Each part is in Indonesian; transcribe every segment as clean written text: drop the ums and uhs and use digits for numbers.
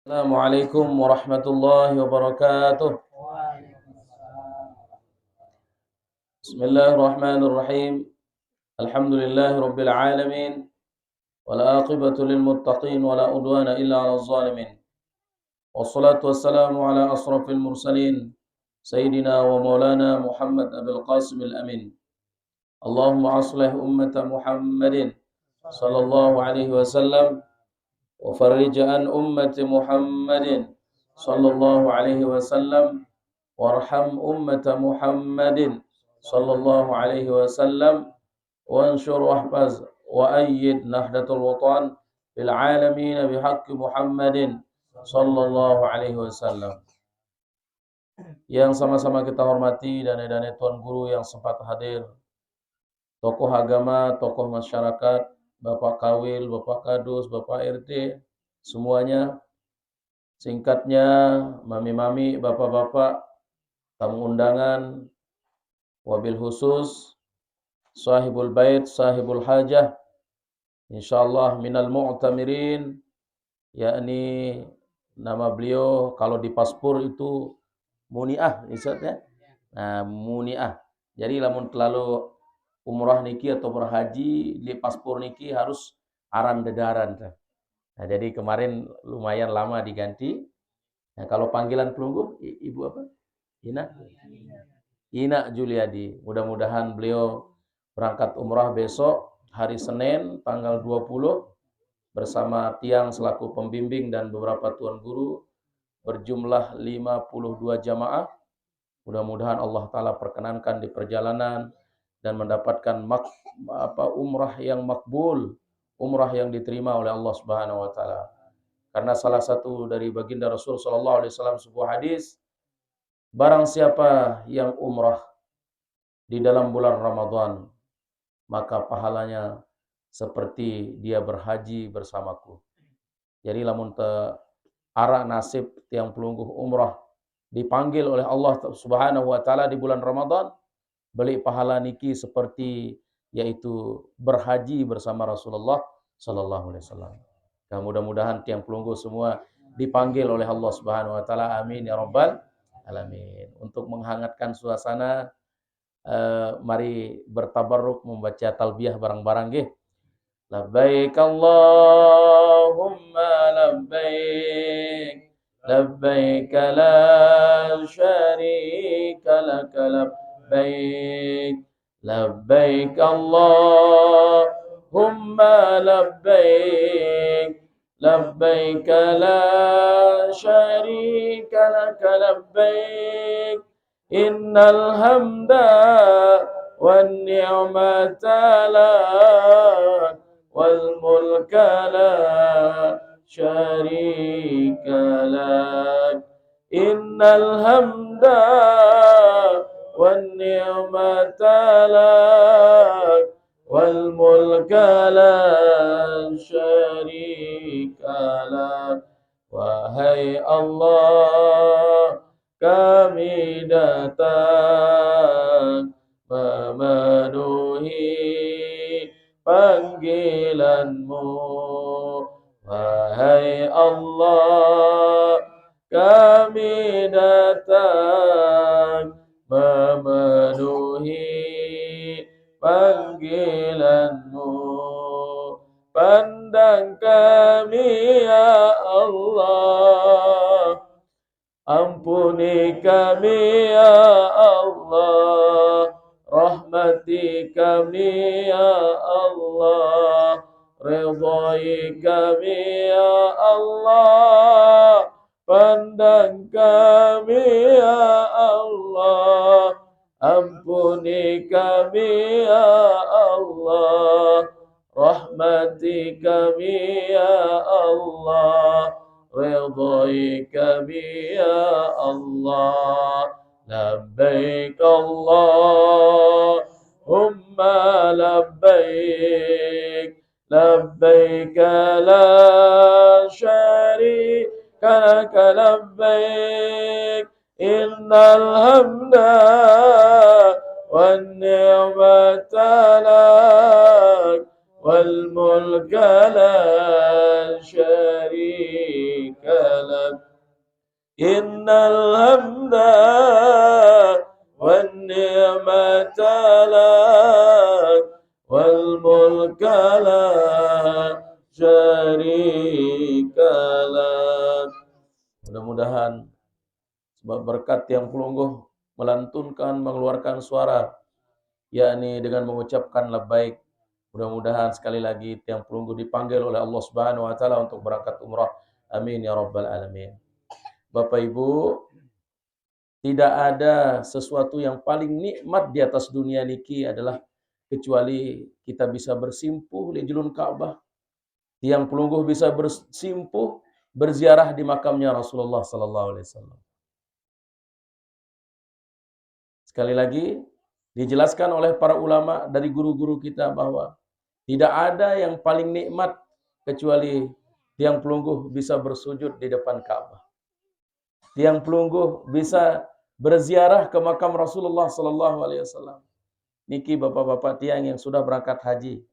Assalamualaikum warahmatullahi wabarakatuh. Bismillahirrahmanirrahim. Alhamdulillahi rabbil alamin. Wala aqibatu lil muttaqin wala udwana illa 'alal zalimin. Wassalatu wassalamu ala asrafil mursalin sayyidina wa maulana Muhammad Abil Qasim al-Amin. Allahumma aslih ummata Muhammadin sallallahu alaihi wasallam wa farrij an ummati Muhammadin sallallahu alaihi wasallam warham ummata Muhammadin sallallahu alaihi wasallam wanshur wahfaz wa ayyid nahdlatul watan fil alamin bihaqqi Muhammadin sallallahu alaihi wasallam. Yang sama-sama kita hormati dan tuan guru yang sempat hadir, tokoh agama, tokoh masyarakat, Bapak Kawil, Bapak Kadus, Bapak RT, semuanya. Singkatnya, mami-mami, bapak-bapak, tamu undangan, wabil khusus sahibul bait, sahibul hajah, insyaallah minal mu'tamirin, yakni nama beliau kalau di paspor itu muniah istilahnya. Nah, muniah. Jadi lamun terlalu umrah niki atau berhaji di paspor niki harus aran dedaran. Nah, jadi kemarin lumayan lama diganti. Nah, kalau panggilan pelungguh Ibu apa? Ina Juliadi. Mudah-mudahan beliau berangkat umrah besok hari Senin tanggal 20 bersama tiang selaku pembimbing dan beberapa tuan guru berjumlah 52 jamaah. Mudah-mudahan Allah Ta'ala perkenankan di perjalanan dan mendapatkan umrah yang makbul, umrah yang diterima oleh Allah Subhanahu wa taala. Karena salah satu dari baginda Rasul sallallahu alaihi wasallam sebuah hadis, barang siapa yang umrah di dalam bulan Ramadan, maka pahalanya seperti dia berhaji bersamaku. Jadi lamun arah nasib tiang pelungguh umrah dipanggil oleh Allah Subhanahu wa taala di bulan Ramadan, beli pahala niki seperti yaitu berhaji bersama Rasulullah sallallahu alaihi wasallam. Dan mudah-mudahan tiang pelungguh semua dipanggil oleh Allah Subhanahu wa taala. Amin ya rabbal alamin. Untuk menghangatkan suasana, mari bertabarruk membaca talbiyah bareng-bareng nggih. Labbaik Allahumma labbaik, labbaik la syarika lak labbaik, labbaik Allahumma labbaik, labbaik la syarika lak labbaik, innal hamda wan ni'mata lak wal mulka la syarika lak, innal hamda wan ni'mata lak wal mulka la syarika lak. Wahai Allah, kami datang memenuhi panggilanmu. Wahai Allah, kami datang memenuhi panggilanmu. Pandang kami ya Allah, ampuni kami ya Allah, rahmati kami ya Allah, ridhai kami ya Allah, pandang kami ya Allah, ampuni kami ya Allah, rahmati kami ya Allah, ridhai kami ya Allah. Labbaik Allahumma labbaik, labbaik la syarika lak labbaik, innal hamda wan ni'mata lak wal mulka la syarika lak. innal hamda wan ni'mata lak wal mulka la syarika lak. Mudah-mudahan sebab berkat Tiang Pelungguh melantunkan, mengeluarkan suara, yakni dengan mengucapkan labbaik. Mudah-mudahan sekali lagi Tiang Pelungguh dipanggil oleh Allah Subhanahu wa taala untuk berangkat umrah. Amin ya rabbal alamin. Bapak Ibu, tidak ada sesuatu yang paling nikmat di atas dunia niki adalah kecuali kita bisa bersimpuh di julun Ka'bah. Tiang Pelungguh bisa bersimpuh, berziarah di makamnya Rasulullah sallallahu alaihi wasallam. Sekali lagi, dijelaskan oleh para ulama dari guru-guru kita bahwa tidak ada yang paling nikmat kecuali Tiang Pelungguh bisa bersujud di depan Ka'bah. Tiang Pelungguh bisa berziarah ke makam Rasulullah sallallahu alaihi wasallam. Niki bapak-bapak tiang yang sudah berangkat haji.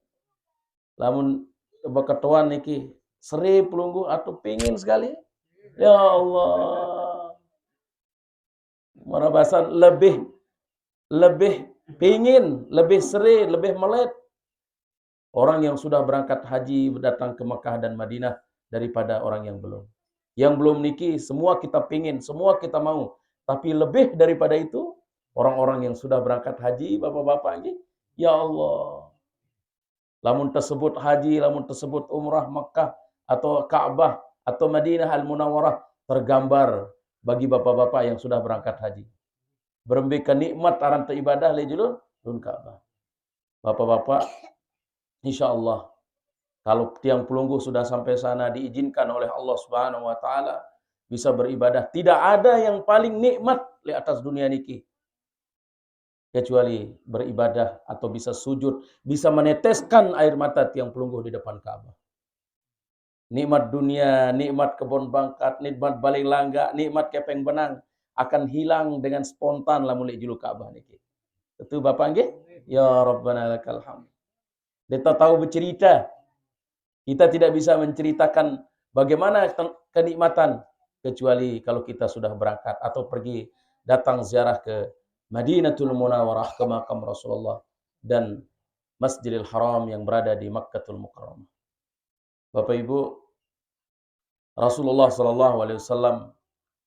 Lamun beketuan niki Seri Pelungguh atau pingin sekali. Ya Allah. Marabasan lebih pingin, lebih seri, lebih melet orang yang sudah berangkat haji datang ke Mekah dan Madinah daripada orang yang belum. Yang belum niki semua kita pingin, semua kita mau. Tapi lebih daripada itu orang-orang yang sudah berangkat haji, bapak-bapak ini, ya Allah. Lamun tersebut haji, lamun tersebut umrah Mekah atau Ka'bah atau Madinah Al-Munawwarah tergambar bagi bapak-bapak yang sudah berangkat haji. Berembikan nikmat aran ibadah le julun Ka'bah. Bapak-bapak, insyaallah kalau Tiang Pelungguh sudah sampai sana diizinkan oleh Allah Subhanahu wa taala bisa beribadah, tidak ada yang paling nikmat di atas dunia niki kecuali beribadah atau bisa sujud, bisa meneteskan air mata Tiang Pelungguh di depan Ka'bah. Nikmat dunia, nikmat kebun bangkat, nikmat baling langga, nikmat kepeng benang akan hilang dengan spontan lamun li julu Ka'bah niki. Itu Bapak nggih? Ya Rabbana lakal hamd. Kita tahu bercerita. Kita tidak bisa menceritakan bagaimana kenikmatan kecuali kalau kita sudah berangkat atau pergi datang ziarah ke Madinatul Munawwarah ke makam Rasulullah dan Masjidil Haram yang berada di Makkatul Mukarramah. Bapak Ibu, Rasulullah sallallahu alaihi wasallam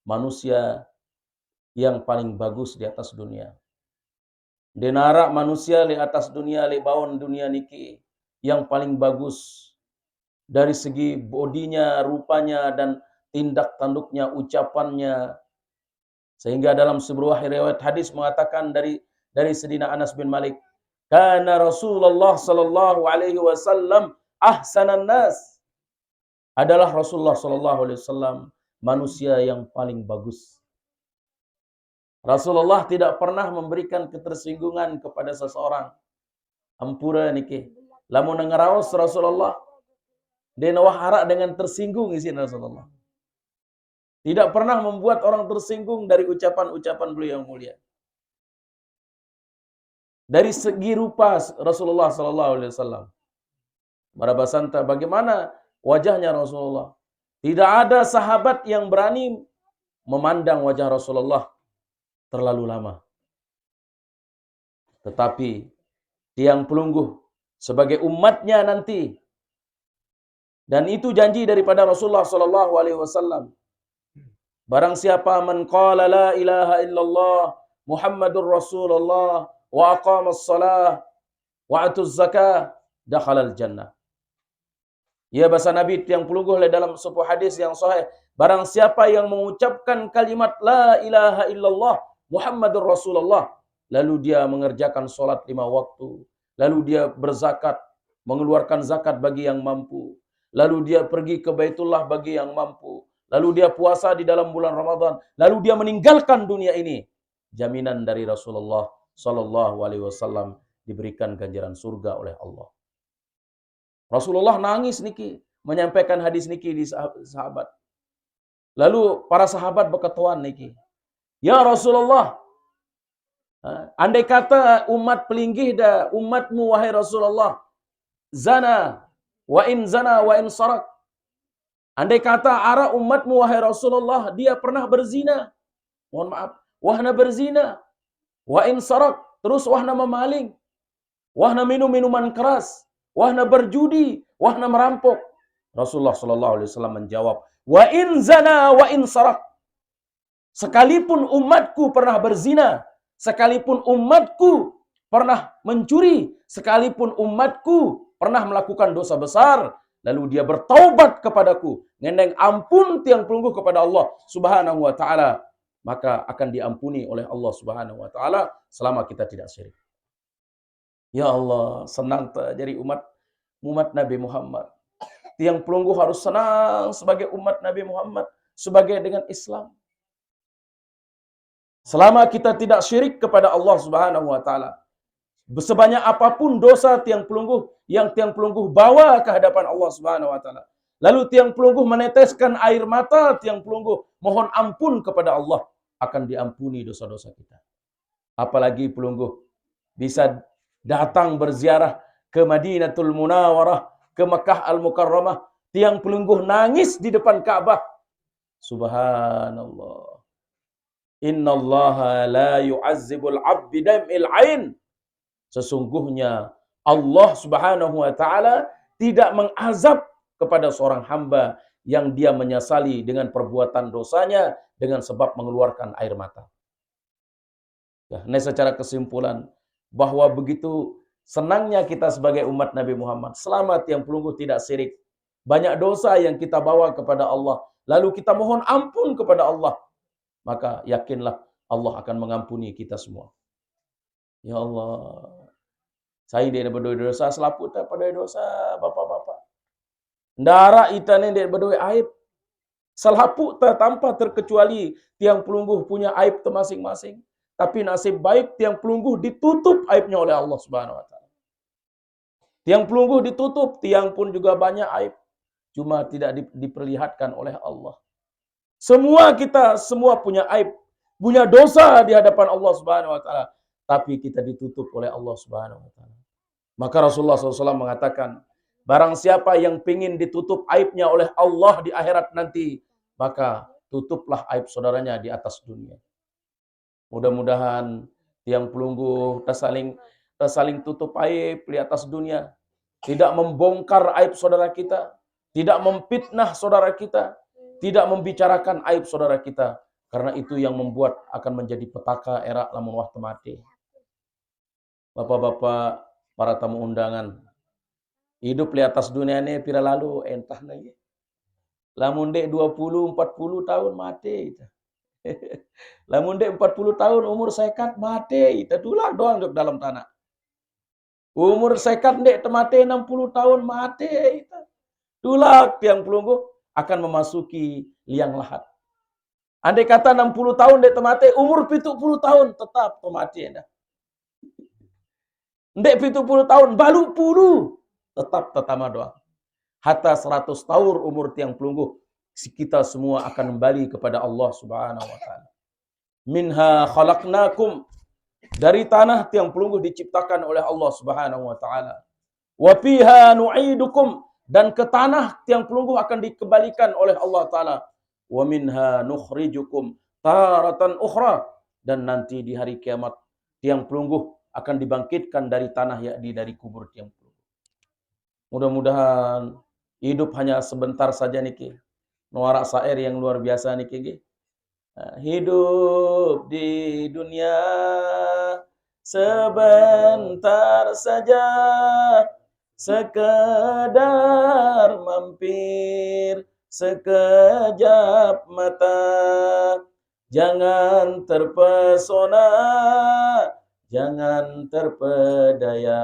manusia yang paling bagus di atas dunia. Denara manusia di atas dunia, di bawah dunia niki yang paling bagus dari segi bodinya, rupanya dan tindak tanduknya, ucapannya. Sehingga dalam sebuah riwayat hadis mengatakan dari Sayyidina Anas bin Malik, "Kana Rasulullah sallallahu alaihi wasallam ahsanan nas." Adalah Rasulullah sallallahu alaihi wasallam manusia yang paling bagus. Rasulullah tidak pernah memberikan ketersinggungan kepada seseorang. Ampura niki. Lamun ngaraos Rasulullah dia harak dengan tersinggung isi Rasulullah. Tidak pernah membuat orang tersinggung dari ucapan-ucapan beliau yang mulia. Dari segi rupa Rasulullah sallallahu alaihi wasallam. Marabasanta bagaimana wajahnya Rasulullah? Tidak ada sahabat yang berani memandang wajah Rasulullah terlalu lama. Tetapi Tiang Pelungguh sebagai umatnya nanti, dan itu janji daripada Rasulullah sallallahu alaihi wasallam. Barang siapa man qala la ilaha illallah Muhammadur Rasulullah wa aqamas salah wa atuz zakah dakhalal jannah. Ya bahasa Nabi Tiang Pelungguh dalam sebuah hadis yang sahih, barang siapa yang mengucapkan kalimat la ilaha illallah Muhammadur Rasulullah, lalu dia mengerjakan solat 5 waktu, lalu dia berzakat, mengeluarkan zakat bagi yang mampu, lalu dia pergi ke Baitullah bagi yang mampu, lalu dia puasa di dalam bulan Ramadan, lalu dia meninggalkan dunia ini, jaminan dari Rasulullah sallallahu alaihi wasallam diberikan ganjaran surga oleh Allah. Rasulullah nangis niki menyampaikan hadis niki di sahabat. Lalu para sahabat berketuan niki, "Ya Rasulullah, andai kata umat pelinggih dah umatmu wahai Rasulullah, zana wa in sarak, Andai kata arah umatmu wahai Rasulullah, dia pernah berzina. Mohon maaf, wahna berzina. Wa in sarak, terus wahna memaling. Wahna minum minuman keras. Wahna berjudi, wahna merampok. Rasulullah sallallahu alaihi wasallam menjawab, wa in zana wa in sarak. Sekalipun umatku pernah berzina, sekalipun umatku pernah mencuri, sekalipun umatku pernah melakukan dosa besar, lalu dia bertaubat kepadaku, ngendeng ampun tiang pelungguh kepada Allah Subhanahu wa taala, maka akan diampuni oleh Allah Subhanahu wa taala selama kita tidak syirik. Ya Allah, senang jadi umat Nabi Muhammad. Tiang pelungguh harus senang sebagai umat Nabi Muhammad, sebagai dengan Islam. Selama kita tidak syirik kepada Allah Subhanahu wa taala. Sebanyak apapun dosa tiang pelungguh yang tiang pelungguh bawa ke hadapan Allah Subhanahu wa taala. Lalu tiang pelungguh meneteskan air mata tiang pelungguh mohon ampun kepada Allah, akan diampuni dosa-dosa kita. Apalagi pelungguh bisa datang berziarah ke Madinatul Munawwarah, ke Makkah Al-Mukarramah, tiang pelungguh nangis di depan Ka'bah. Subhanallah. Innallaha la yu'azzibul 'abd bidam'il 'ain. Sesungguhnya Allah Subhanahu wa taala tidak mengazab kepada seorang hamba yang dia menyesali dengan perbuatan dosanya dengan sebab mengeluarkan air mata. Ya, ini secara kesimpulan bahwa begitu senangnya kita sebagai umat Nabi Muhammad selama tiang pelungguh tidak syirik. Banyak dosa yang kita bawa kepada Allah, lalu kita mohon ampun kepada Allah, maka yakinlah Allah akan mengampuni kita semua. Ya Allah, saya dia berdua dosa selaput pada dosa bapak-bapak. Ndara ita ni dia berdua aib. Selaput tanpa terkecuali tiang pelungguh punya aib masing-masing. Tapi nasib baik tiang pelungguh ditutup aibnya oleh Allah Subhanahu wa taala. Tiang pelungguh ditutup, tiang pun juga banyak aib. Cuma tidak diperlihatkan oleh Allah. Semua punya aib, punya dosa di hadapan Allah Subhanahu wa taala, tapi kita ditutup oleh Allah Subhanahu wa taala. Maka Rasulullah SAW mengatakan, barang siapa yang ingin ditutup aibnya oleh Allah di akhirat nanti, maka tutuplah aib saudaranya di atas dunia. Mudah-mudahan tiang pelungguh tersaling tutup aib di atas dunia, tidak membongkar aib saudara kita, tidak memfitnah saudara kita, tidak membicarakan aib saudara kita, karena itu yang membuat akan menjadi petaka era lamun waktu mati. Bapak-bapak, para tamu undangan, hidup di atas dunia ini pira lalu entah lagi. Lamun dek 20-40 tahun mati. Lamun dek 40 tahun umur sekat mati. Kita tulah doang duduk dalam tanah. Umur sekat dek mati 60 tahun mati. Tulah tiang pelungguh akan memasuki liang lahat. Andai kata 60 tahun dek mati, umur 70 tahun tetap mati. Ndek 70 tahun, balu puluh. Tetap tetama doang. Hatta 100 tahun umur tiang pelungguh, kita semua akan kembali kepada Allah Subhanahu wa taala. Minha khalaqnakum, dari tanah tiang pelungguh diciptakan oleh Allah Subhanahu wa taala. Wa fiha nu'idukum, dan ke tanah tiang pelungguh akan dikembalikan oleh Allah taala. Wa minha nukhrijukum taratan ukhra, dan nanti di hari kiamat tiang pelungguh akan dibangkitkan dari tanah, yakni dari kubur tiang pelungguh. Mudah-mudahan hidup hanya sebentar saja niki. Nuara syair yang luar biasa niki nggih. Hidup di dunia sebentar saja, sekedar mampir sekejap mata. Jangan terpesona, jangan terpedaya,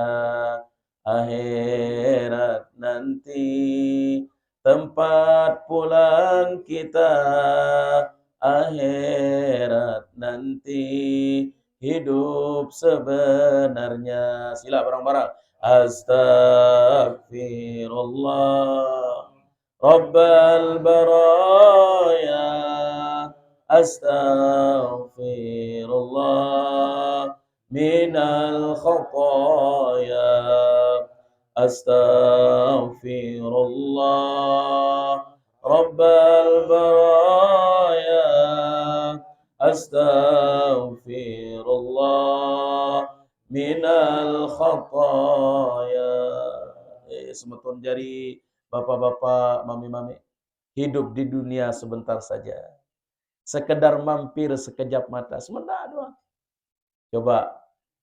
akhirat nanti tempat pulang kita. Akhirat nanti hidup sebenarnya. Sila bareng-bareng. Astaghfirullah Rabbal baraya, astaghfirullah minal khataya, astaghfirullah rabbal baraya, astaghfirullah minal khataya. Semeton jari bapak-bapak, mami-mami, hidup di dunia sebentar saja. Sekedar mampir sekejap mata, sebentar doang. Coba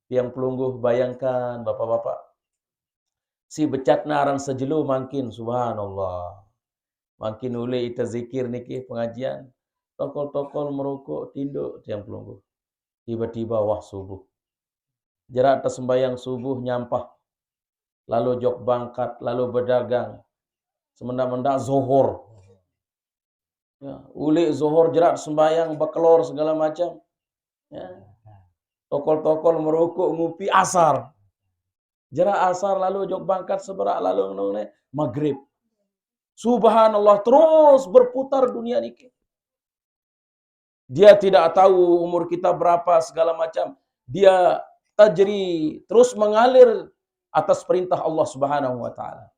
tiang pelungguh bayangkan bapak-bapak. Si becat narang sejelu makin subhanallah. Makin ule ita zikir niki pengajian. Tokol-tokol merokok tinduk tiang pelungguh. Tiba-tiba wah subuh. Jerak tersembayang subuh nyampah. Lalu jok bangkat, lalu berdagang. Semenda-menda zohor. Ya, uli zohor jerak sembayang bekelor segala macam. Ya. Tokol-tokol merokok ngupi asar. Jerak asar lalu jok bangkat seberak lalu nune maghrib. Subhanallah terus berputar dunia niki. Dia tidak tahu umur kita berapa segala macam. Dia tajri terus mengalir atas perintah Allah Subhanahu wa taala.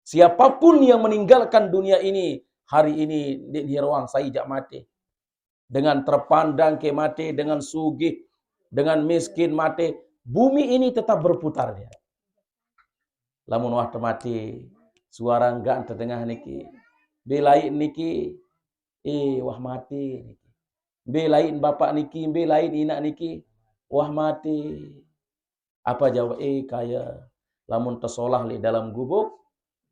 Siapapun yang meninggalkan dunia ini hari ini di ruang saya jak mati. Dengan terpandang ke mati, dengan sugih, dengan miskin mati, bumi ini tetap berputar dia. Lamun wah mati, suara enggak terdengar niki. Belain niki, wah mati niki. Belain bapak niki, belain inak niki, wah mati. Apa jawab? Kaya. Lamun tersolah di dalam gubuk,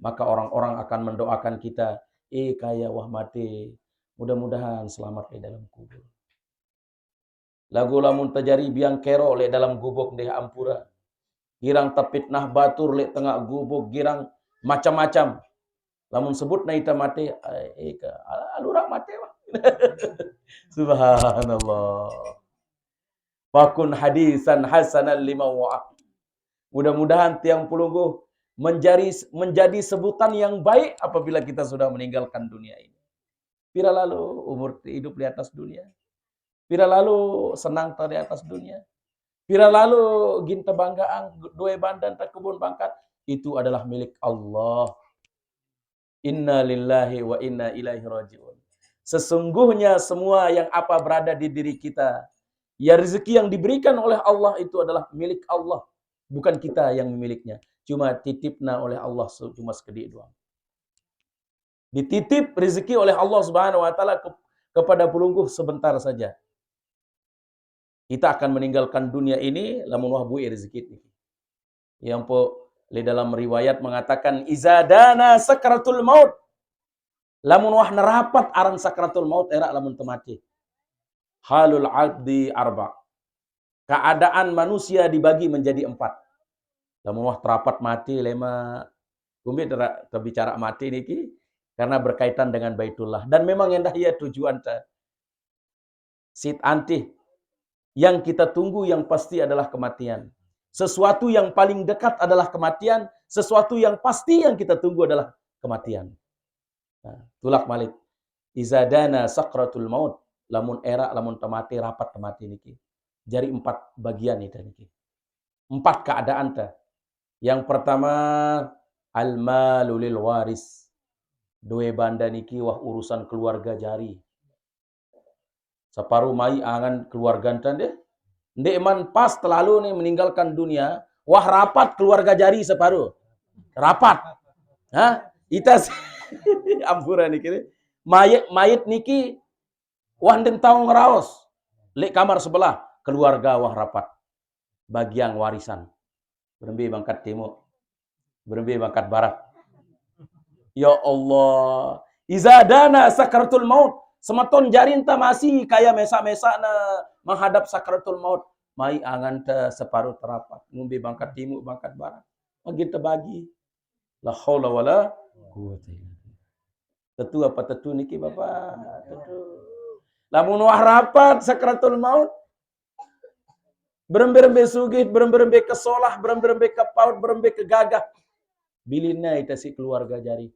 maka orang-orang akan mendoakan kita, kaya wah mati. Mudah-mudahan selamat di dalam kubur. Lagu lamun terjadi biang kero le dalam gubuk deh ampura. Girang tapitnah batur le tengah gubuk, girang macam-macam. Lamun sebut na ita mati, alurak mati wah. Subhanallah. Fakun hadisan hasanan lima wa'ak. Mudah-mudahan tiang pelungguh menjadi sebutan yang baik apabila kita sudah meninggalkan dunia ini. Pira lalu umur hidup di atas dunia. Pira lalu senang di atas dunia. Pira lalu ginta banggaan dua bandan tak kebun bangkat. Itu adalah milik Allah. Inna lillahi wa inna ilaihi raji'un. Sesungguhnya semua yang apa berada di diri kita, ya rezeki yang diberikan oleh Allah itu adalah milik Allah. Bukan kita yang memilikinya. Cuma titipna oleh Allah cuma sekedik doang. Dititip rezeki oleh Allah Subhanahu wa taala kepada pelungguh sebentar saja. Kita akan meninggalkan dunia ini lamun wah bui rezeki ini. Yang po di dalam riwayat mengatakan izadana sakratul maut. Lamun wah nerapat aran sakratul maut era lamun temati. Halul abdi arba. Keadaan manusia dibagi menjadi 4. Lamun wah terapat mati lema kumbi terbicara mati niki karena berkaitan dengan Baitullah dan memang endah ya tujuan ta. Sit anti yang kita tunggu yang pasti adalah kematian. Sesuatu yang paling dekat adalah kematian, sesuatu yang pasti yang kita tunggu adalah kematian. Nah, tulak malik. Izadana sakratul maut, lamun era lamun temati rapat temati niki. Jadi 4 bagian itu niki. 4 keadaan ta. Yang pertama al-malu lil waris. Dua banda niki wah urusan keluarga jari. Separuh mai angan keluarga entan deh. Ndek man pas terlalu nih meninggalkan dunia, wah rapat keluarga jari separuh. Rapat. Hah? Ita ampura niki. Mayit niki wah ndeng tahu ngeraos. Lek kamar sebelah keluarga wah rapat. Bagian warisan. Berembi bangkat timur. Berembi bangkat barat. Ya Allah. Izadana sakratul maut. Sematon jarinta masih kaya mesak-mesak na menghadap sakratul maut. Mai angan te separuh terapat. Ngumbi bangkat timur, bangkat barat. Bagi terbagi. La haula wala quwwata illa billah. Tetu apa tetu niki Bapak? Tetu. Lamun wah rapat sakratul maut. Berembe-rembe sugih, berembe-rembe kesolah, berembe-rembe kepaut, berembe kegagah. Bilina ita si keluarga jari.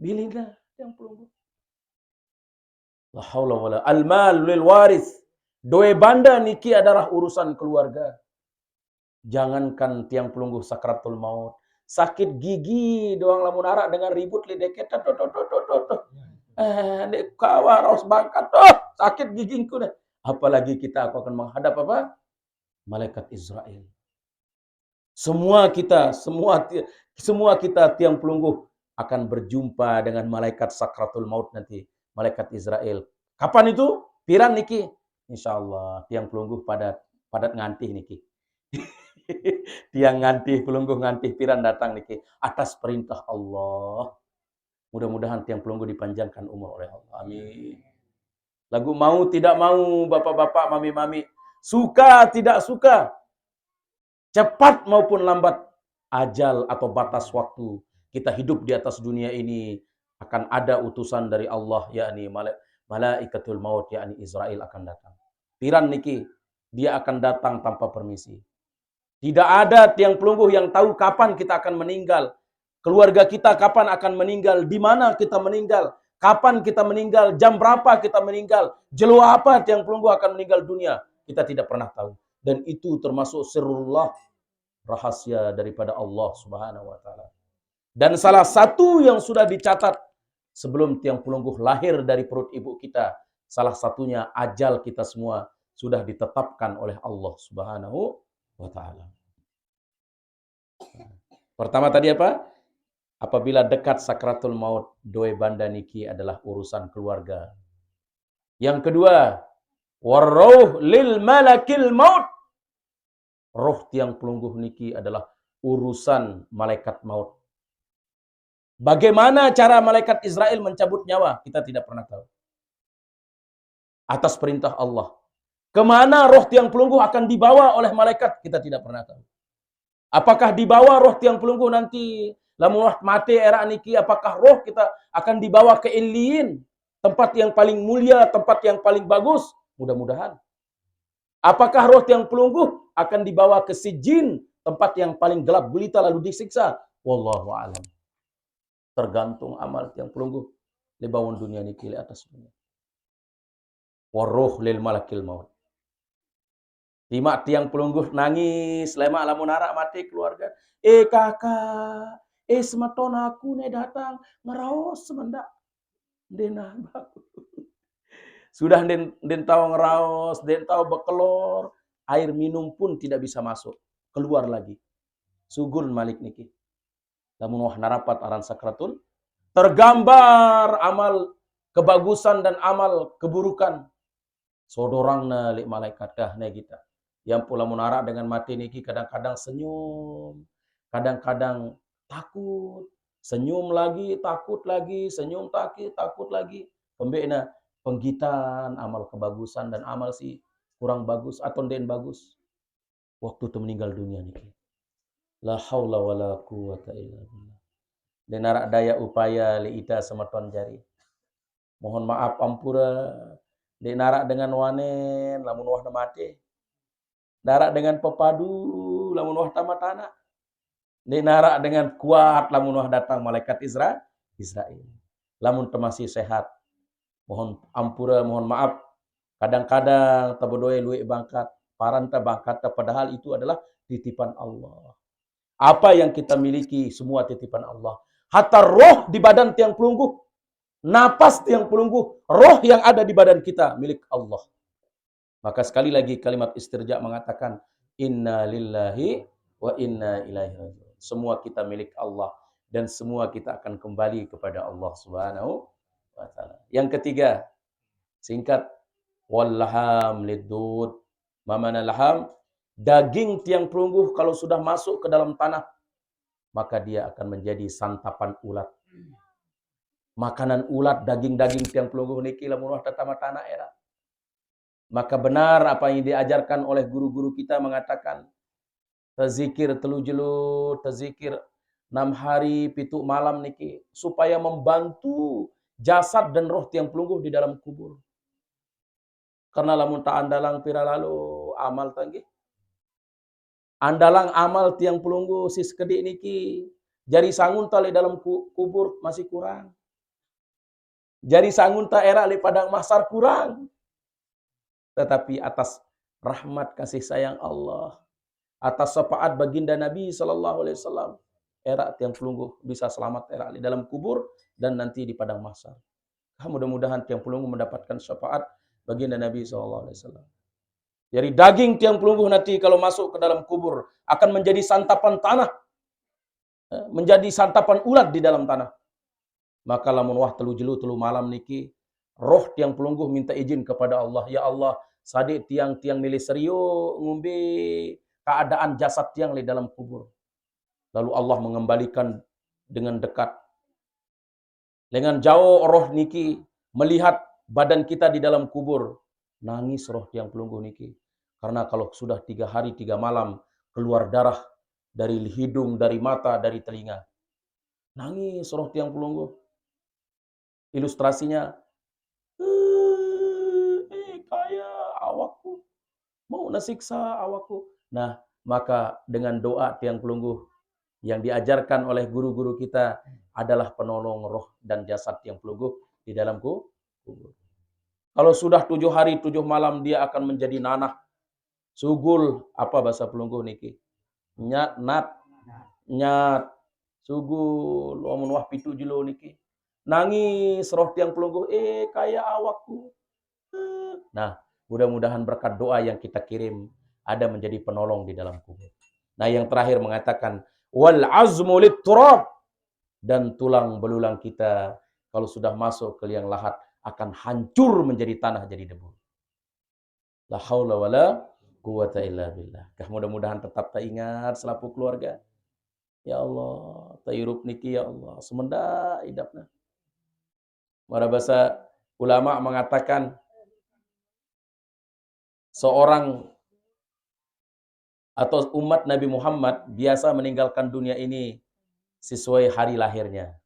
Bilina yang pelunggu. La haula wala al-mal lil waris. Dua banda niki adalah urusan keluarga. Jangankan tiang pelunggu sakratul maut, sakit gigi doang lamun arak dengan ribut li deket dek kawa raus bangkat sakit gigingku deh. Apalagi kita akan menghadap apa? Malaikat Israel. Semua kita tiang pelungguh akan berjumpa dengan malaikat sakratul maut nanti, malaikat Israel. Kapan itu? Piran niki. Insyaallah tiang pelungguh padat ngantih niki. Tiang ngantih pelungguh ngantih piran datang niki atas perintah Allah. Mudah-mudahan tiang pelungguh dipanjangkan umur oleh Allah. Amin. Lagu mau tidak mau, bapak-bapak, mami-mami, suka tidak suka, cepat maupun lambat, ajal atau batas waktu kita hidup di atas dunia ini akan ada utusan dari Allah, yakni malaikatul maut, yakni Israel akan datang. Piran niki, dia akan datang tanpa permisi. Tidak ada tiang pelungguh yang tahu kapan kita akan meninggal. Keluarga kita kapan akan meninggal, di mana kita meninggal, kapan kita meninggal, jam berapa kita meninggal, jelo apa tiang pelungguh akan meninggal dunia, kita tidak pernah tahu. Dan itu termasuk sirrullah, rahasia daripada Allah Subhanahu wa taala. Dan salah satu yang sudah dicatat sebelum tiang pelungguh lahir dari perut ibu kita, salah satunya ajal kita semua sudah ditetapkan oleh Allah Subhanahu wa taala. Pertama tadi apa? Apabila dekat sakratul maut, doe banda niki adalah urusan keluarga. Yang kedua, warruh lil malakil maut. Roh tiang pelungguh niki adalah urusan malaikat maut. Bagaimana cara malaikat Israel mencabut nyawa? Kita tidak pernah tahu. Atas perintah Allah. Kemana roh tiang pelungguh akan dibawa oleh malaikat? Kita tidak pernah tahu. Apakah dibawa roh tiang pelungguh nanti lamun mati era niki, apakah roh kita akan dibawa ke Illiyin, tempat yang paling mulia, tempat yang paling bagus? Mudah-mudahan. Apakah roh tiang pelungguh akan dibawa ke Sijin, tempat yang paling gelap gulita lalu disiksa? Wallahu a'lam. Tergantung amal tiang pelungguh lebawon dunia niki le atas dunia. Waruh lil malakil maut. Lima tiang pelungguh nangis lema lamun arak mati keluarga. Kakak, semeton aku nih datang ngeraos semendak. Denah baku. Sudah den tahu ngeraos, den tahu bekelor, air minum pun tidak bisa masuk, keluar lagi. Sugun malik niki. Lamun wah narapat aran sakratul, tergambar amal kebagusan dan amal keburukan. Sodorangna li malaikat kah ne kita. Yang pula munara dengan mati niki kadang-kadang senyum, kadang-kadang takut, senyum lagi, takut lagi, senyum takut lagi. Pembena penggitan amal kebagusan dan amal si kurang bagus atau den bagus. Waktu itu meninggal dunia niki. La haula wala quwata illa billah. Denara daya upaya li ita semeton jari. Mohon maaf ampura. Denara dengan wanen lamun wah mati. Darak dengan pepadu lamun wah tamatana. Narak dengan kuat lamun wah datang malaikat Israel. Lamun masih sehat. Mohon ampura, mohon maaf. Kadang-kadang tabodoe luwe bangkat, paranta bangkat, padahal itu adalah titipan Allah. Apa yang kita miliki semua titipan Allah. Hatta roh di badan tiang pelungguh, napas tiang pelungguh, roh yang ada di badan kita milik Allah. Maka sekali lagi kalimat istirja mengatakan inna lillahi wa inna ilaihi raji'un. Semua kita milik Allah dan semua kita akan kembali kepada Allah Subhanahu wa taala. Yang ketiga, singkat, wallaham lidud. Mamana laham? Daging tiang pelungguh kalau sudah masuk ke dalam tanah, maka dia akan menjadi santapan ulat. Makanan ulat, daging-daging tiang pelungguh niki lamun wah tanah era. Maka benar apa yang diajarkan oleh guru-guru kita mengatakan tazikir telu jelo, tazikir 6 hari, 7 malam niki supaya membantu jasad dan roh tiang pelungguh di dalam kubur. Karena lamun ta andalang pira lalu amal tanggi. Andalang amal tiang pelungguh sis kedik niki jari sangun ta le dalam kubur masih kurang. Jari sangun ta era le padang mahsyar kurang. Tetapi atas rahmat kasih sayang Allah, atas syafaat baginda Nabi sallallahu alaihi wasallam, era tiang pelungguh bisa selamat era di dalam kubur dan nanti di padang mahsyar. Mudah-mudahan tiang pelungguh mendapatkan syafaat baginda Nabi SAW. Jadi daging tiang pelungguh nanti kalau masuk ke dalam kubur akan menjadi santapan tanah, menjadi santapan ulat di dalam tanah. Maka lamun wah telu jelu telu malam niki, roh tiang pelungguh minta izin kepada Allah, ya Allah, sadik tiang-tiang milih serio ngumbi keadaan jasad tiang di dalam kubur. Lalu Allah mengembalikan dengan dekat. Dengan jauh roh niki melihat badan kita di dalam kubur. Nangis roh tiang pelungguh niki. Karena kalau sudah 3 hari 3 malam keluar darah dari hidung, dari mata, dari telinga. Nangis roh tiang pelungguh. Ilustrasinya, kayak awakku, mau nasiksa awakku. Nah, maka dengan doa tiang pelungguh yang diajarkan oleh guru-guru kita adalah penolong roh dan jasad tiang pelungguh di dalam kubur. Kalau sudah 7 hari 7 malam dia akan menjadi nanah. Sugul, apa bahasa pelungguh niki? Nyat, nyat. Sugul, wamun wah pitu jelo niki. Nangis roh tiang pelungguh, kayak awakku. Nah, mudah-mudahan berkat doa yang kita kirim ada menjadi penolong di dalam kubur. Nah, yang terakhir mengatakan wal azmu turab, dan tulang belulang kita kalau sudah masuk ke liang lahat akan hancur menjadi tanah, jadi debu. La haula wala quwata illa billah. Mudah-mudahan tetap teringat selaku keluarga. Ya Allah, tayrup niki ya Allah, semenda idapna. Mara bahasa ulama mengatakan seorang atau umat Nabi Muhammad biasa meninggalkan dunia ini sesuai hari lahirnya.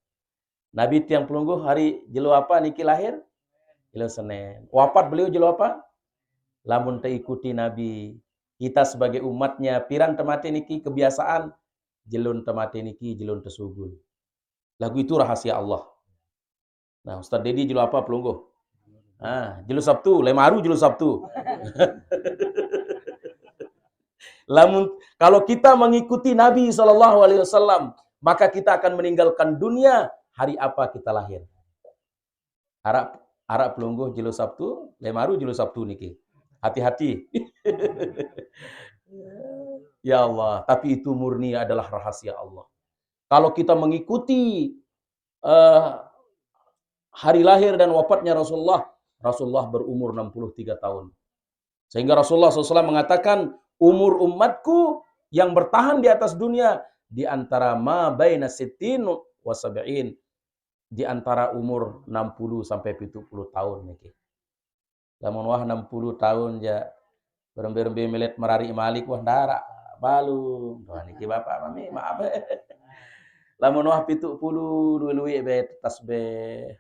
Nabi tiang pelungguh hari jelo apa niki lahir? Jelo Senin. Wafat beliau jelo apa? Lamun ikuti Nabi. Kita sebagai umatnya pirang temate niki kebiasaan jelun temate niki jelun tesugul. Lagu itu rahasia Allah. Nah, Ustaz Dedi jelo apa pelungguh? Jelo Sabtu, lemaru jelo Sabtu. Lamun kalau kita mengikuti Nabi SAW, maka kita akan meninggalkan dunia hari apa kita lahir. Arak pelungguh jelo Sabtu, lemaru jelo Sabtu niki. Hati-hati. Ya Allah, tapi itu murni adalah rahasia Allah. Kalau kita mengikuti hari lahir dan wafatnya Rasulullah, Rasulullah berumur 63 tahun. Sehingga Rasulullah SAW mengatakan, umur umatku yang bertahan di atas dunia di antara ma baina sittin wa sab'in, di antara umur 60 sampai 70 tahun niki. Lamun wah 60 tahun ya berembe-rembe milet merari malik wah ndara balu. Wah niki bapak mami maaf. Lamun wah 70 luwi-luwi be tasbih.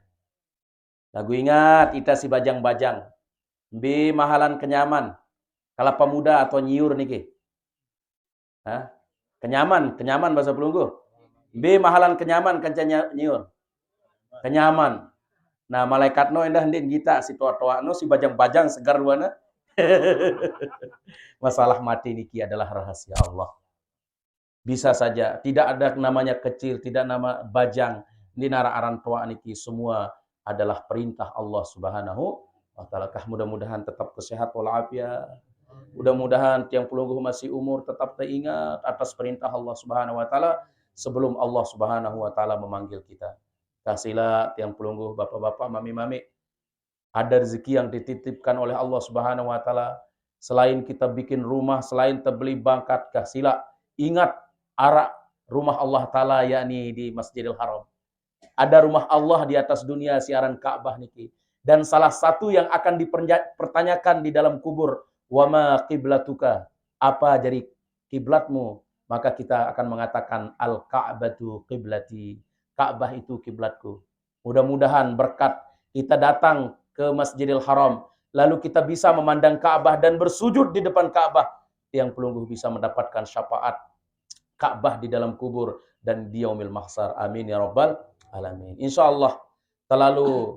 Lagu ingat ita si bajang-bajang. Bi mahalan kenyaman. Kalapa muda atau nyiur niki. Kenyaman bahasa pelungguh. B mahalan kenyaman kancanya nyiur. Kenyaman. Nah, malaikat no endah ndin kita si tua-tua no si bajang-bajang segar duana. Masalah mati niki adalah rahasia Allah. Bisa saja, tidak ada namanya kecil, tidak nama bajang, di nara aran tua niki semua adalah perintah Allah Subhanahu wa taala. Mudah-mudahan tetap sehat walafiat. Mudah-mudahan tiang pelungguh masih umur tetap teringat atas perintah Allah Subhanahu wa taala sebelum Allah Subhanahu wa taala memanggil kita. Kasihlah tiang pelungguh bapak-bapak, mami-mami, ada rezeki yang dititipkan oleh Allah Subhanahu wa taala. Selain kita bikin rumah, selain terbeli bangkat, kasihlah ingat arah rumah Allah taala yakni di Masjidil Haram. Ada rumah Allah di atas dunia siaran Ka'bah niki. Dan salah satu yang akan dipertanyakan di dalam kubur, wama qiblatuka, apa jadi kiblatmu? Maka kita akan mengatakan al-Ka'batu qiblati. Ka'bah itu kiblatku. Mudah-mudahan berkat kita datang ke Masjidil Haram, lalu kita bisa memandang Ka'bah dan bersujud di depan Ka'bah, yang pelungguh bisa mendapatkan syafaat Ka'bah di dalam kubur dan di yaumil mahsyar. Amin ya rabbal alamin. Insyaallah terlalu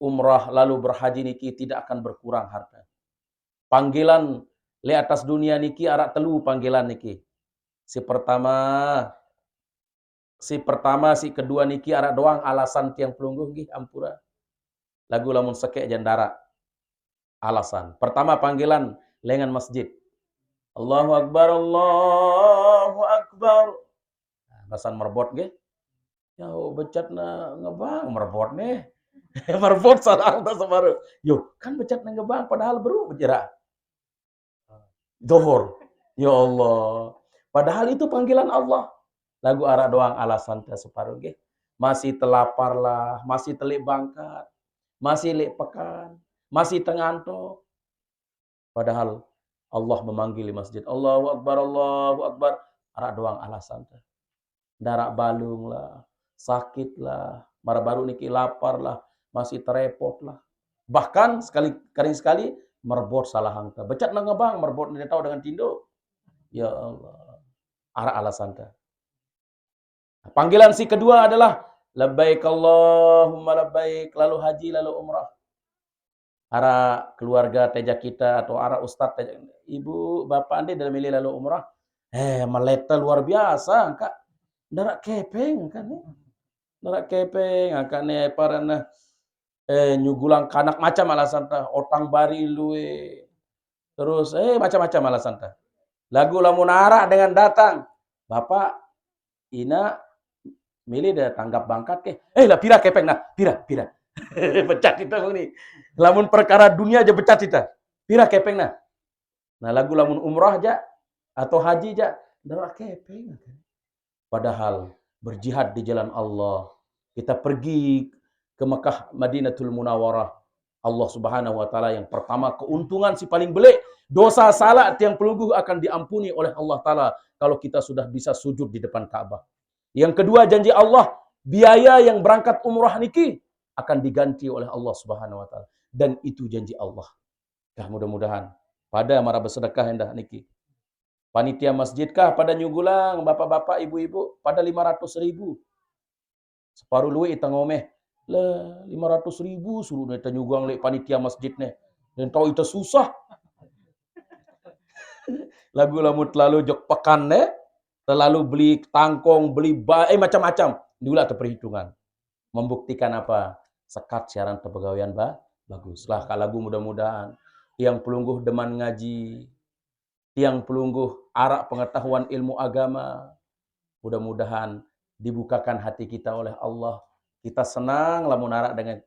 umrah lalu berhaji niki tidak akan berkurang harta. Panggilan le atas dunia niki arak telu panggilan niki. Si pertama Si pertama, si kedua niki arak doang alasan tiang pelungguh nggih ampura. Lagu lamun sekek jandara alasan. Pertama panggilan lengan masjid. Allahu Akbar, Allahu Akbar. Alasan merbot nggih. Ya becatna ngebang merbot nih. Merbot salah sebaru. Yo, kan becatna ngebang padahal baru bergerak. Zuhur. Ya Allah. Padahal itu panggilan Allah. Lagu arak doang alasan teh separuh nggih. Masih telapar lah, masih telik bangkat, masih lek pekan, masih tengantuk. Padahal Allah memanggil di masjid. Allahu Akbar, Allahu Akbar. Arak doang alasan teh. Darak balung lah, sakit lah, mara baru niki lapar lah, masih terepot lah. Bahkan sekali merbot salah hangta. Becat na ngebang, merbot ni tahu dengan tindo. Ya Allah. Arak alasan teh. Panggilan si kedua adalah labbaik Allahumma labbaik, lalu haji lalu umrah. Ara keluarga teja kita atau ara ustaz teja, ibu bapak ande dalam milih lalu umrah. Meleta luar biasa Kak. Darak kepeng kan nih. Darak kepeng akane parana nyugulang kanak macam alasan tah, otang bari luwe. Terus macam-macam alasan tah. Lagu lamun ara dengan datang. Bapak ina milih dia tanggap bangkat ke. Lah pira kepeng nah, pira. Pecat kita nih. Lamun perkara dunia aja pecat kita. Pira kepeng nah. Nah lagu lamun umrah aja atau haji aja, dah kepeng. Padahal berjihad di jalan Allah. Kita pergi ke Mekah Madinatul Munawwarah. Allah Subhanahu wa taala yang pertama keuntungan si paling belik. Dosa salah tiang pelungguh akan diampuni oleh Allah taala kalau kita sudah bisa sujud di depan Ka'bah. Yang kedua janji Allah, biaya yang berangkat umrah niki akan diganti oleh Allah Subhanahu wa taala. Dan itu janji Allah. Kah mudah-mudahan pada mara bersedekah hendak niki. Panitia masjid kah pada nyugulang bapak-bapak, ibu-ibu pada 500.000. Separuh luwe ita ngomeh. Lah 500.000 suruh neta nyugulang lek panitia masjid nih. Dan tahu itu susah. Lagu lamut lalu jok pekan nih. Terlalu beli tangkong, beli macam-macam. Inilah perhitungan. Membuktikan apa? Sekat siaran kepegawaian bagus. Lah lagu mudah-mudahan. Yang pelungguh deman ngaji. Yang pelungguh arak pengetahuan ilmu agama. Mudah-mudahan dibukakan hati kita oleh Allah. Kita senang lamun arak dengan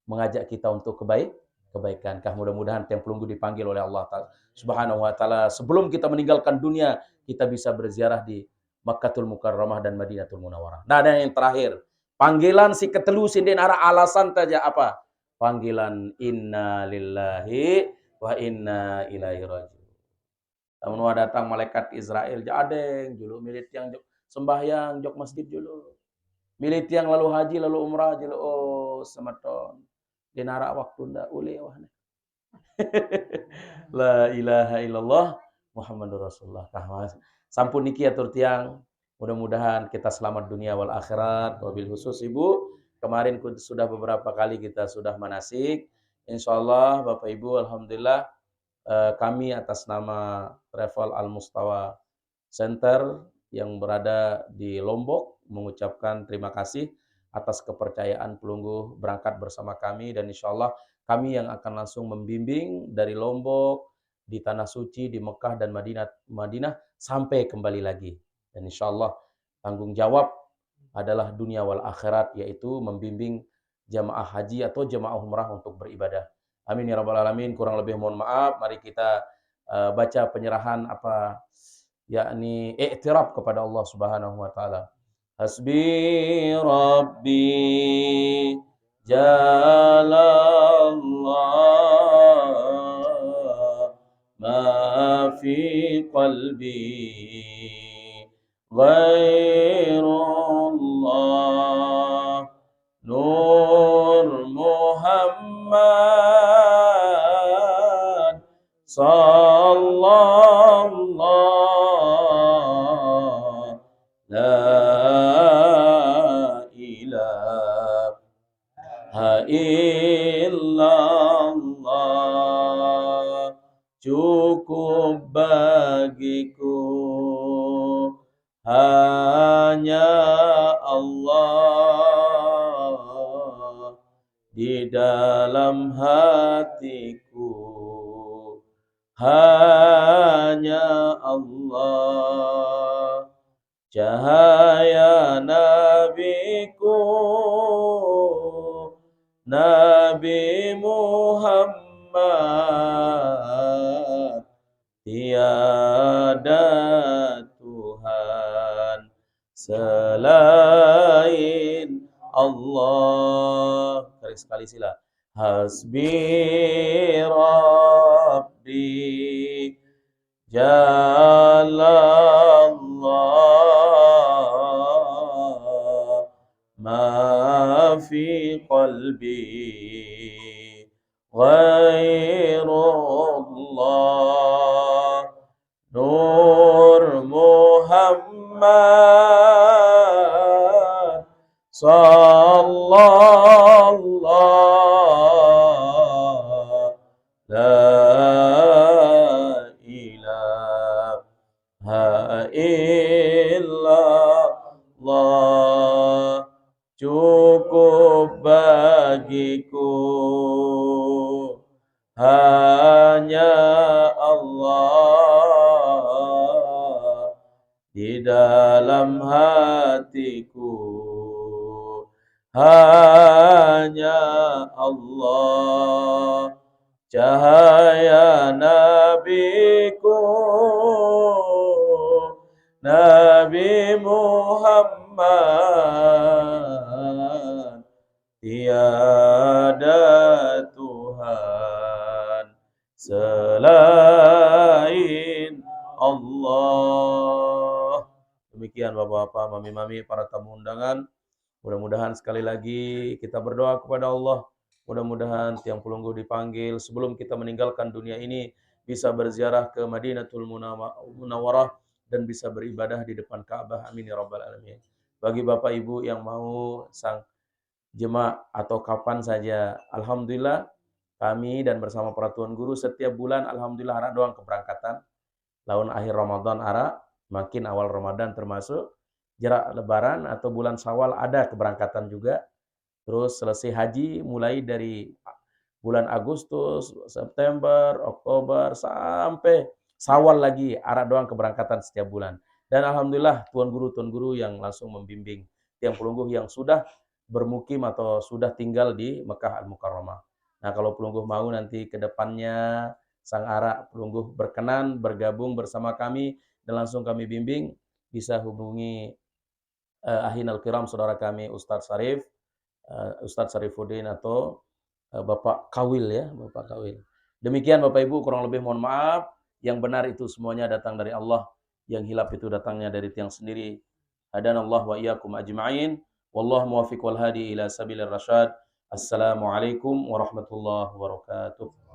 mengajak kita untuk kebaikan. Kah mudah-mudahan yang pelungguh dipanggil oleh Allah Subhanahu wa taala. Sebelum kita meninggalkan dunia, kita bisa berziarah di Makkatul Mukarramah dan Madinatul Munawwarah. Nah, dan yang terakhir, panggilan si ketelu sinden arah alasan saja apa? Panggilan inna lillahi wa inna ilaihi raji'un. Lamun datang malaikat Israel jadeng julu milit yang sembahyang jok masjid julu. Milit yang lalu haji lalu umrah julu semeton. Dinara waktu ndak ule wahna. La ilaha illallah Muhammadur Rasulullah. Sampun niki atur tiang. Mudah-mudahan kita selamat dunia wal akhirat. Wabil khusus Ibu, kemarin sudah beberapa kali kita sudah manasik. Insyaallah Bapak Ibu alhamdulillah kami atas nama Travel Al Mustawa Center yang berada di Lombok mengucapkan terima kasih atas kepercayaan pelungguh berangkat bersama kami dan insyaallah kami yang akan langsung membimbing dari Lombok, di Tanah Suci, di Mekah dan Madinah sampai kembali lagi. Dan insyaallah tanggung jawab adalah dunia wal akhirat, yaitu membimbing jamaah haji atau jamaah umrah untuk beribadah. Amin ya rabbal alamin. Kurang lebih mohon maaf. Mari kita baca penyerahan yakni i'tiraf kepada Allah Subhanahu wa taala. Hasbi Rabbi Jalallah ma fi qalbi ghairullah Nur Muhammad Sallallahu La ilaha illallah cukup bagiku hanya dalam hatiku hanya Allah, cahaya nabiku Nabi Muhammad, tiada Tuhan selain Allah. Sekali sila. Hasbi Rabbi Jalallah ma fi qalbi ghairullah Nur Muhammad sallallahu la ilaha illallah, cukup bagiku hanya Allah di dalam hatiku hanya Allah, cahaya nabiku Nabi Muhammad, tiada Tuhan selain Allah. Demikian Bapak-bapak, mami-mami, para tamu undangan. Mudah-mudahan sekali lagi kita berdoa kepada Allah. Mudah-mudahan tiang pelunggu dipanggil sebelum kita meninggalkan dunia ini bisa berziarah ke Madinatul Munawwarah dan bisa beribadah di depan Ka'bah. Amin ya rabbal alamin. Bagi Bapak Ibu yang mau sang jemaah atau kapan saja, alhamdulillah kami dan bersama para tuan guru setiap bulan alhamdulillah ada doang keberangkatan. Laun akhir Ramadan ara, makin awal Ramadan termasuk jarak lebaran atau bulan Syawal ada keberangkatan juga. Terus selesai haji mulai dari bulan Agustus, September, Oktober sampai Syawal lagi ada doang keberangkatan setiap bulan. Dan alhamdulillah tuan guru yang langsung membimbing tiang pelungguh yang sudah bermukim atau sudah tinggal di Mekah Al-Mukarramah. Nah, kalau pelungguh mau nanti ke depannya sang ara pelungguh berkenan bergabung bersama kami dan langsung kami bimbing, bisa hubungi ahin al-kiram saudara kami Ustadz Sarif, Ustadz Sarifuddin atau Bapak Kawil ya, Bapak Kawil. Demikian Bapak Ibu, kurang lebih mohon maaf. Yang benar itu semuanya datang dari Allah, yang hilaf itu datangnya dari tiang sendiri. Hadanallah wa iyyakum ajma'in. Wallahu muwaffiq wal hadi ila sabilir rasyad. Assalamualaikum warahmatullahi wabarakatuh.